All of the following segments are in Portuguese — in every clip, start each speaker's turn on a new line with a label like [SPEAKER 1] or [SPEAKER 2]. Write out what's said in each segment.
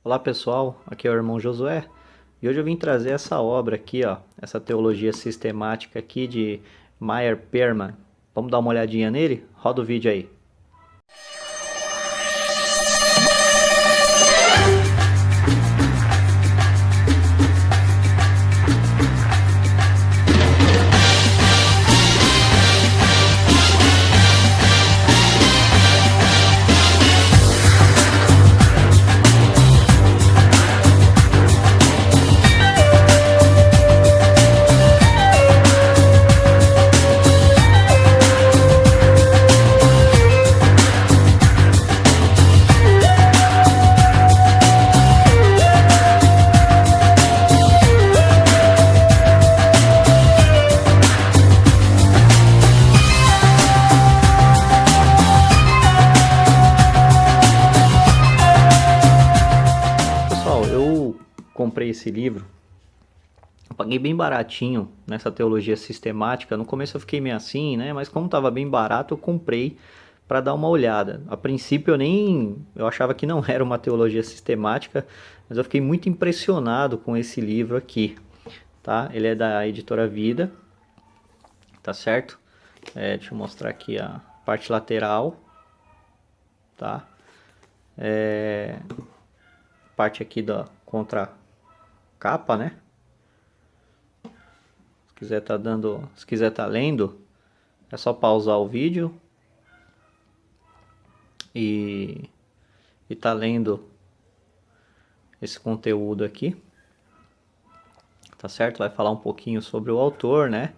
[SPEAKER 1] Olá pessoal, aqui é o irmão Josué e hoje eu vim trazer essa obra aqui, ó, essa teologia sistemática aqui de Meyer Perman. Vamos dar uma olhadinha nele? Roda o vídeo aí. Pessoal, eu comprei esse livro, eu paguei bem baratinho nessa teologia sistemática. No começo eu fiquei meio assim, né? Mas como estava bem barato, eu comprei para dar uma olhada. A princípio eu achava que não era uma teologia sistemática, mas eu fiquei muito impressionado com esse livro aqui, tá? Ele é da editora Vida, tá certo? Deixa eu mostrar aqui a parte lateral, tá? Parte aqui da contracapa, né? Se quiser tá lendo, é só pausar o vídeo e tá lendo esse conteúdo aqui, tá certo? Vai falar um pouquinho sobre o autor, né?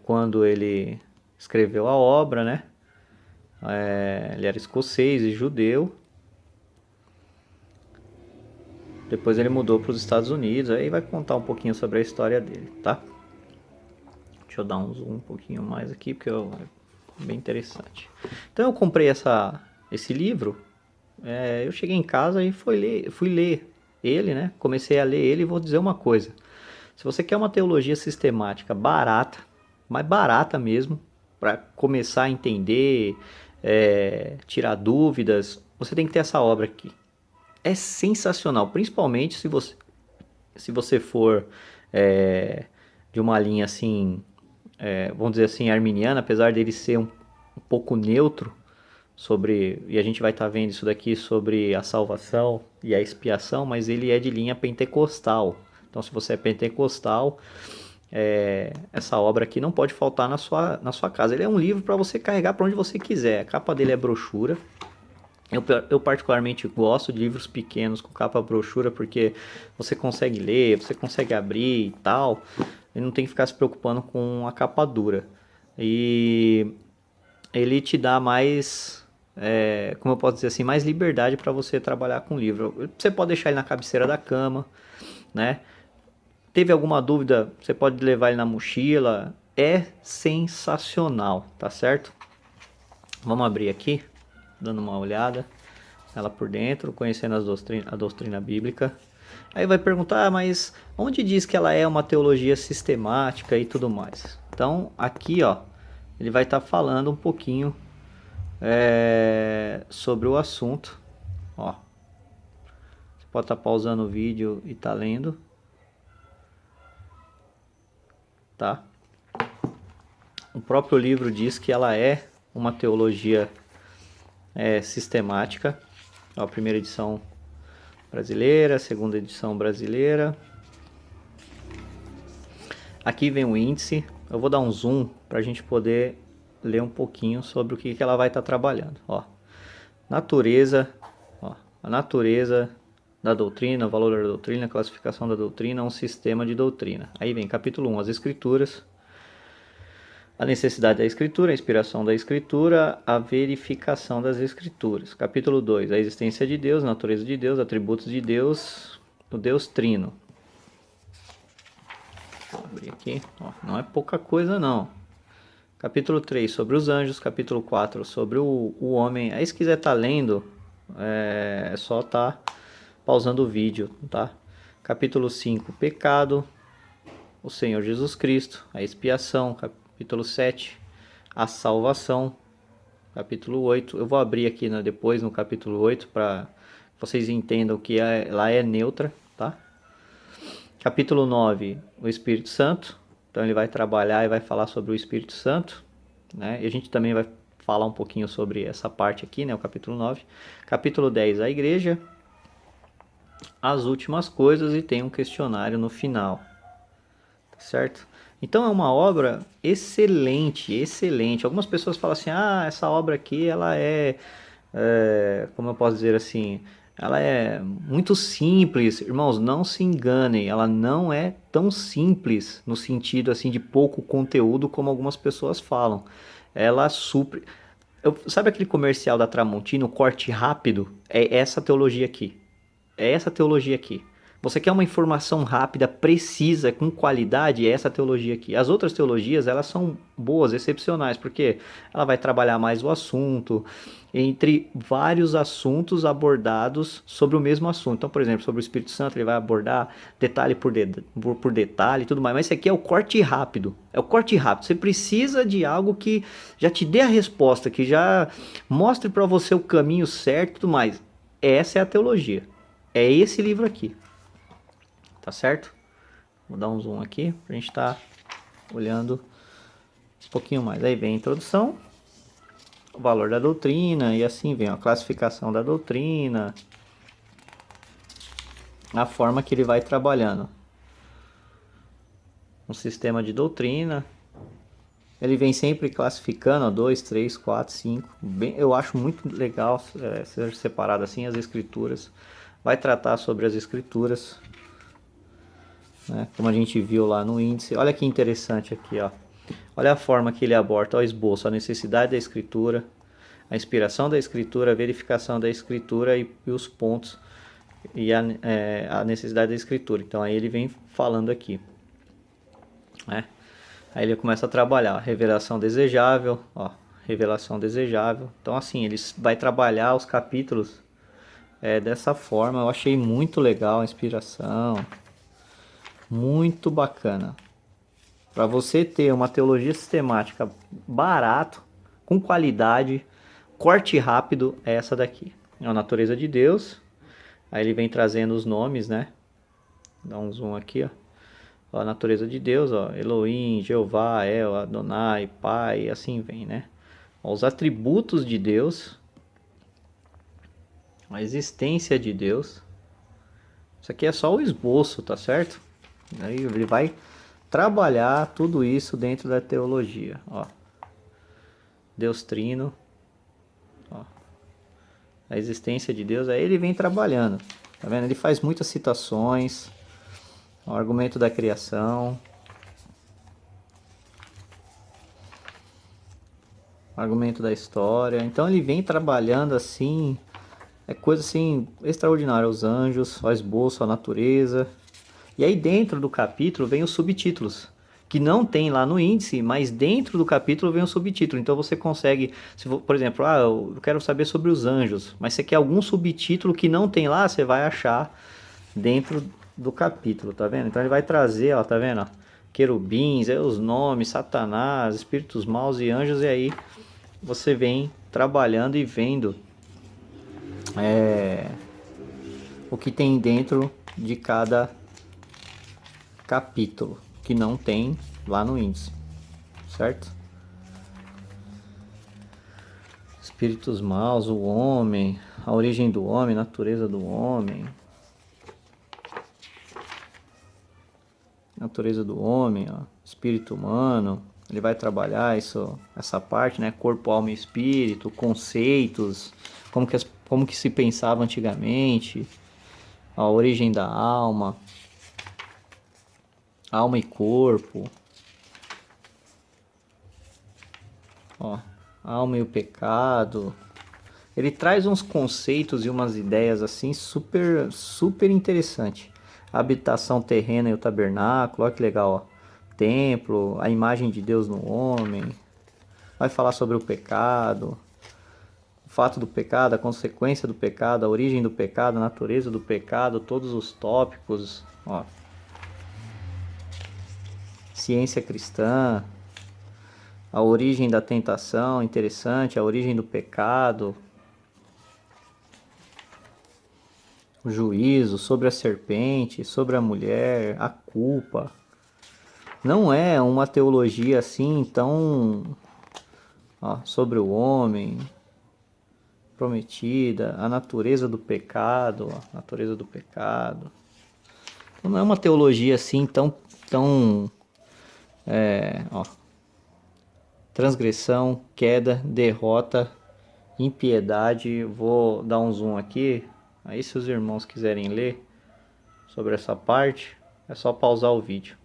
[SPEAKER 1] Quando ele escreveu a obra, né? Ele era escocês e judeu. Depois ele mudou para os Estados Unidos, aí vai contar um pouquinho sobre a história dele, tá? Deixa eu dar um zoom um pouquinho mais aqui, porque é bem interessante. Então eu comprei esse livro, eu cheguei em casa e fui ler ele, né? Comecei a ler ele e vou dizer uma coisa. Se você quer uma teologia sistemática barata, mas barata mesmo, para começar a entender, tirar dúvidas, você tem que ter essa obra aqui. É sensacional, principalmente se você for de uma linha assim, vamos dizer assim, arminiana, apesar dele ser um pouco neutro e a gente vai estar vendo isso daqui sobre a salvação e a expiação, mas ele é de linha pentecostal. Então, se você é pentecostal, essa obra aqui não pode faltar na sua casa. Ele é um livro para você carregar para onde você quiser. A capa dele é brochura. Eu particularmente gosto de livros pequenos com capa brochura, porque você consegue ler, você consegue abrir e tal, e não tem que ficar se preocupando com a capa dura. E ele te dá mais, como eu posso dizer assim, mais liberdade para você trabalhar com o livro. Você pode deixar ele na cabeceira da cama, né? Teve alguma dúvida, você pode levar ele na mochila. É sensacional, tá certo? Vamos abrir aqui, dando uma olhada ela por dentro, conhecendo a doutrina bíblica. Aí vai perguntar, mas onde diz que ela é uma teologia sistemática e tudo mais? Então, aqui, ó, ele vai estar falando um pouquinho sobre o assunto. Ó, você pode estar pausando o vídeo e tá lendo, tá? O próprio livro diz que ela é uma teologia sistemática. Ó, a primeira edição brasileira, a segunda edição brasileira. Aqui vem o índice. Eu vou dar um zoom para a gente poder ler um pouquinho sobre o que ela vai estar trabalhando. Ó, natureza, ó, a natureza da doutrina, o valor da doutrina, a classificação da doutrina, um sistema de doutrina. Aí vem capítulo 1, as escrituras. A necessidade da escritura, a inspiração da escritura, a verificação das escrituras. Capítulo 2, a existência de Deus, a natureza de Deus, atributos de Deus, o Deus Trino. Vou abrir aqui, ó, não é pouca coisa não. Capítulo 3, sobre os anjos. Capítulo 4, sobre o homem. Aí se quiser estar lendo, é só estar pausando o vídeo, tá? Capítulo 5, pecado, o Senhor Jesus Cristo, a expiação. Capítulo 7, a salvação. Capítulo 8, eu vou abrir aqui depois no capítulo 8 para vocês entendam que ela é neutra, tá? Capítulo 9, o Espírito Santo. Então ele vai trabalhar e vai falar sobre o Espírito Santo, né? E a gente também vai falar um pouquinho sobre essa parte aqui, né? O capítulo 9. Capítulo 10, a igreja. As últimas coisas e tem um questionário no final, tá certo? Então é uma obra excelente, excelente. Algumas pessoas falam assim, essa obra aqui, ela como eu posso dizer assim, ela é muito simples. Irmãos, não se enganem, ela não é tão simples no sentido assim de pouco conteúdo como algumas pessoas falam. Ela supre... Sabe aquele comercial da Tramontina, o corte rápido? É essa teologia aqui. É essa teologia aqui. Você quer uma informação rápida, precisa, com qualidade, é essa teologia aqui. As outras teologias, elas são boas, excepcionais, porque ela vai trabalhar mais o assunto, entre vários assuntos abordados sobre o mesmo assunto. Então, por exemplo, sobre o Espírito Santo, ele vai abordar detalhe por detalhe e tudo mais. Mas esse aqui é o corte rápido. É o corte rápido. Você precisa de algo que já te dê a resposta, que já mostre para você o caminho certo e tudo mais. Essa é a teologia. É esse livro aqui. Tá certo? Vou dar um zoom aqui pra gente estar olhando um pouquinho mais. Aí vem a introdução, o valor da doutrina e assim vem a classificação da doutrina, a forma que ele vai trabalhando. Um sistema de doutrina. Ele vem sempre classificando 2, 3, 4, 5. Eu acho muito legal ser separado assim as escrituras. Vai tratar sobre as escrituras, né? Como a gente viu lá no índice. Olha que interessante aqui, ó. Olha a forma que ele aborda o esboço, a necessidade da escritura, a inspiração da escritura, a verificação da escritura e os pontos e a necessidade da escritura. Então aí ele vem falando aqui, né? Aí ele começa a trabalhar revelação desejável, ó, revelação desejável. Então assim, ele vai trabalhar os capítulos dessa forma. Eu achei muito legal a inspiração, muito bacana. Para você ter uma teologia sistemática barato, com qualidade, corte rápido, é essa daqui. É a natureza de Deus. Aí ele vem trazendo os nomes, né? Dá um zoom aqui, ó. A natureza de Deus, ó, Elohim, Jeová, El, Adonai, Pai, assim vem, né? Ó, os atributos de Deus, a existência de Deus. Isso aqui é só o esboço, tá certo? Aí ele vai trabalhar tudo isso dentro da teologia, ó. Deus Trino, ó. A existência de Deus, aí ele vem trabalhando, tá vendo? Ele faz muitas citações, o argumento da criação, argumento da história. Então ele vem trabalhando assim, é coisa assim extraordinária. Os anjos, o esboço, a natureza. E aí dentro do capítulo vem os subtítulos, que não tem lá no índice, mas dentro do capítulo vem o subtítulo. Então você consegue, por exemplo, eu quero saber sobre os anjos, mas você quer algum subtítulo que não tem lá, você vai achar dentro do capítulo, tá vendo? Então ele vai trazer, ó, tá vendo? Querubins, os nomes, Satanás, espíritos maus e anjos, e aí você vem trabalhando e vendo o que tem dentro de cada capítulo, que não tem lá no índice, certo? Espíritos maus, o homem, a origem do homem, natureza do homem, natureza do homem, ó, espírito humano. Ele vai trabalhar essa parte, né? Corpo, alma e espírito, conceitos, como que se pensava antigamente, a origem da alma, alma e corpo, ó, alma e o pecado. Ele traz uns conceitos e umas ideias assim super, super interessante. A habitação terrena e o tabernáculo, olha que legal, ó. Templo, a imagem de Deus no homem. Vai falar sobre o pecado, o fato do pecado, a consequência do pecado, a origem do pecado, a natureza do pecado, todos os tópicos, ó. Ciência cristã, a origem da tentação, interessante, a origem do pecado. o juízo, sobre a serpente, sobre a mulher, a culpa. Não é uma teologia assim tão, ó, sobre o homem, prometida, a natureza do pecado, ó, natureza do pecado. Então não é uma teologia assim tão ó, transgressão, queda, derrota, impiedade. Vou dar um zoom aqui. Aí se os irmãos quiserem ler sobre essa parte, é só pausar o vídeo.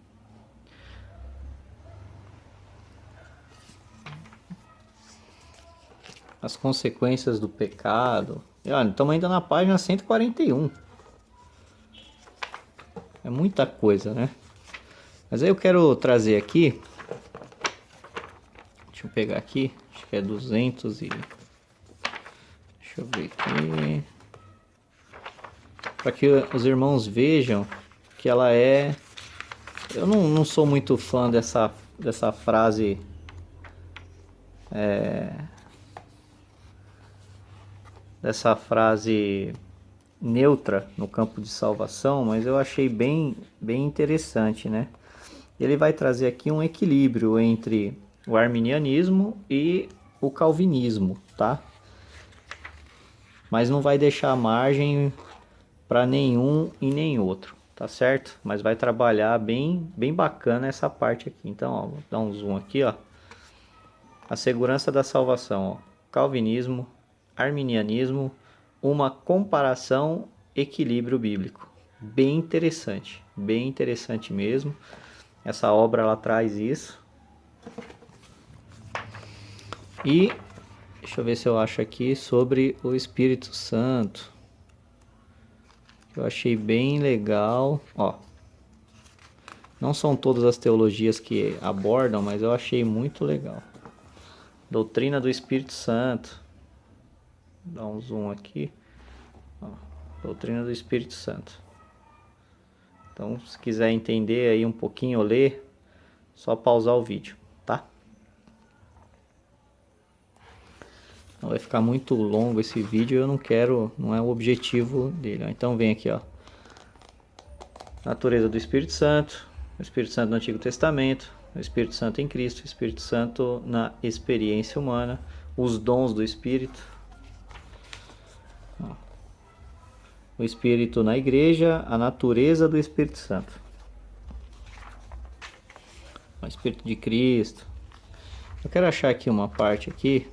[SPEAKER 1] As consequências do pecado. E olha, estamos ainda na página 141. É muita coisa, né? Mas aí eu quero trazer aqui. Deixa eu pegar aqui. Acho que é 200 e... Deixa eu ver aqui. Para que os irmãos vejam que ela é... Eu não sou muito fã dessa frase... Dessa frase neutra no campo de salvação, mas eu achei bem interessante, né? Ele vai trazer aqui um equilíbrio entre o arminianismo e o calvinismo, tá? Mas não vai deixar margem para nenhum e nem outro, tá certo? Mas vai trabalhar bem bacana essa parte aqui. Então, ó, vou dar um zoom aqui, ó. A segurança da salvação, ó. Calvinismo, arminianismo, uma comparação, equilíbrio bíblico. Bem interessante mesmo. Essa obra ela traz isso. E deixa eu ver se eu acho aqui sobre o Espírito Santo. Eu achei bem legal, ó. Não são todas as teologias que abordam, mas eu achei muito legal. Doutrina do Espírito Santo. Dá um zoom aqui. Ó, doutrina do Espírito Santo. Então, se quiser entender aí um pouquinho ou ler, só pausar o vídeo, tá? Não vai ficar muito longo esse vídeo, eu não quero, não é o objetivo dele. Então vem aqui, ó. Natureza do Espírito Santo, o Espírito Santo no Antigo Testamento, o Espírito Santo em Cristo, o Espírito Santo na experiência humana, os dons do Espírito, o Espírito na igreja, a natureza do Espírito Santo, o Espírito de Cristo. Eu quero achar aqui uma parte aqui,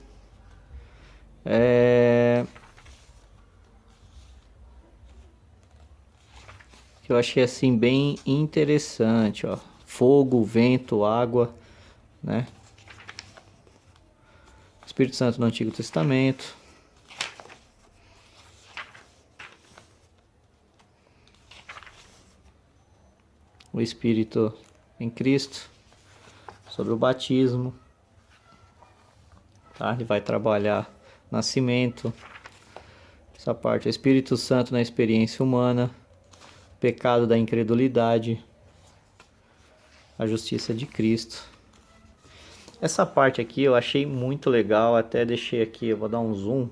[SPEAKER 1] que eu achei assim bem interessante, ó. Fogo, vento, água, né? Espírito Santo no Antigo Testamento. O Espírito em Cristo, sobre o batismo, tá? Ele vai trabalhar nascimento, essa parte, o Espírito Santo na experiência humana, pecado da incredulidade, a justiça de Cristo. Essa parte aqui eu achei muito legal, até deixei aqui, eu vou dar um zoom,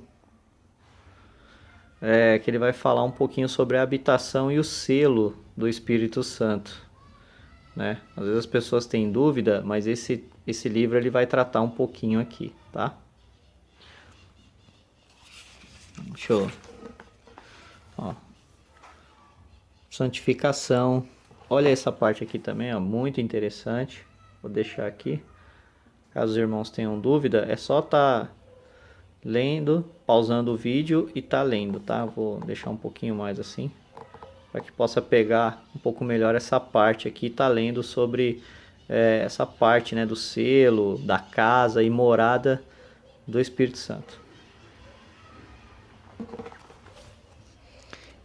[SPEAKER 1] que ele vai falar um pouquinho sobre a habitação e o selo do Espírito Santo, né? Às vezes as pessoas têm dúvida, mas esse livro ele vai tratar um pouquinho aqui, tá? Deixa eu... Ó. Santificação. Olha essa parte aqui também, ó, muito interessante. Vou deixar aqui. Caso os irmãos tenham dúvida, é só tá lendo, pausando o vídeo e tá lendo, tá? Vou deixar um pouquinho mais assim, para que possa pegar um pouco melhor essa parte aqui. Tá lendo sobre essa parte, né, do selo, da casa e morada do Espírito Santo.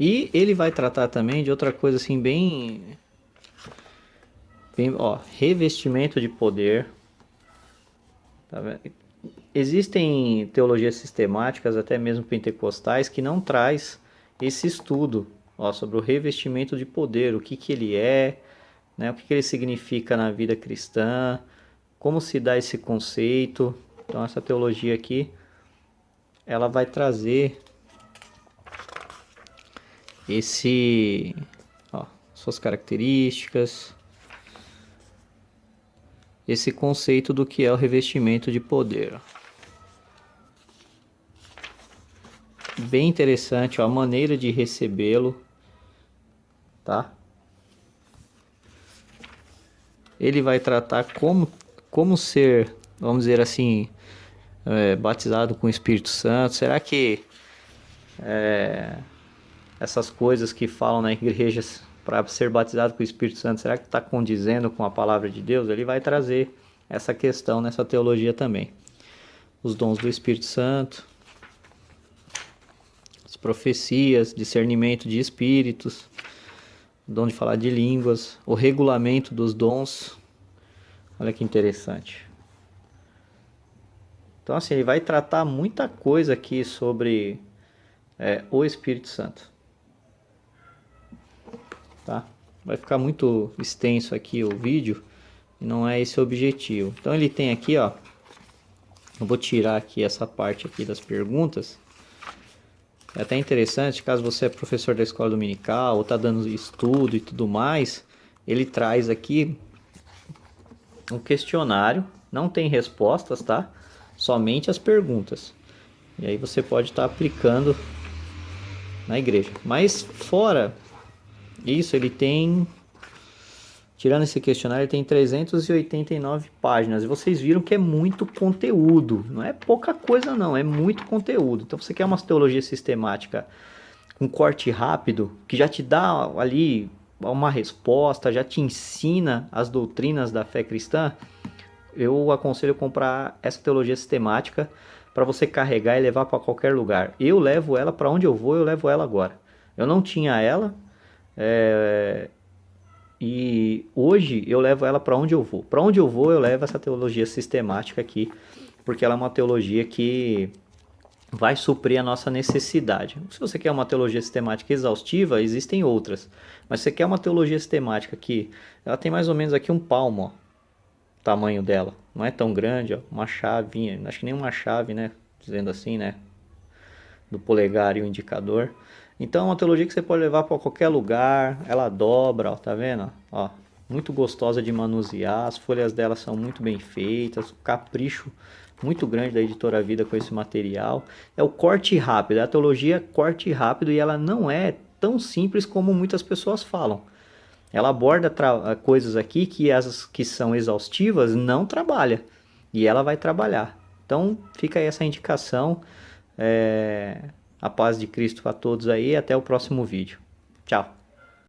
[SPEAKER 1] E ele vai tratar também de outra coisa assim bem ó, revestimento de poder. Tá vendo? Existem teologias sistemáticas, até mesmo pentecostais, que não traz esse estudo, ó, sobre o revestimento de poder, o que ele é, né, o que ele significa na vida cristã, como se dá esse conceito. Então essa teologia aqui, ela vai trazer suas características, esse conceito do que é o revestimento de poder. Bem interessante, ó, a maneira de recebê-lo, tá? Ele vai tratar como ser, vamos dizer assim, batizado com o Espírito Santo. Será que essas coisas que falam na igreja para ser batizado com o Espírito Santo, será que está condizendo com a palavra de Deus? Ele vai trazer essa questão nessa teologia também. Os dons do Espírito Santo, as profecias, discernimento de espíritos, o dom de falar de línguas, o regulamento dos dons. Olha que interessante. Então, assim, ele vai tratar muita coisa aqui sobre o Espírito Santo. Tá? Vai ficar muito extenso aqui o vídeo e não é esse o objetivo. Então, ele tem aqui, ó. Eu vou tirar aqui essa parte aqui das perguntas. É até interessante, caso você é professor da escola dominical ou está dando estudo e tudo mais, ele traz aqui um questionário, não tem respostas, tá? Somente as perguntas. E aí você pode estar aplicando na igreja. Mas fora isso, ele tem, tirando esse questionário, ele tem 389 páginas. E vocês viram que é muito conteúdo. Não é pouca coisa não, é muito conteúdo. Então você quer uma teologia sistemática com corte rápido, que já te dá ali uma resposta, já te ensina as doutrinas da fé cristã, eu aconselho comprar essa teologia sistemática para você carregar e levar para qualquer lugar. Eu levo ela para onde eu vou, eu levo ela agora. Eu não tinha ela, e hoje eu levo ela para onde eu vou. Para onde eu vou, eu levo essa teologia sistemática aqui, porque ela é uma teologia que vai suprir a nossa necessidade. Se você quer uma teologia sistemática exaustiva, existem outras. Mas se você quer uma teologia sistemática que ela tem mais ou menos aqui um palmo, ó, o tamanho dela. Não é tão grande, ó, uma chavinha, acho que nem uma chave, né? Dizendo assim, né? Do polegar e o indicador. Então é uma teologia que você pode levar para qualquer lugar, ela dobra, ó, tá vendo? Ó, muito gostosa de manusear, as folhas dela são muito bem feitas, o capricho muito grande da Editora Vida com esse material. É o corte rápido, é a teologia corte rápido e ela não é tão simples como muitas pessoas falam. Ela aborda coisas aqui que as que são exaustivas não trabalha e ela vai trabalhar. Então fica aí essa indicação. A paz de Cristo a todos aí e até o próximo vídeo. Tchau!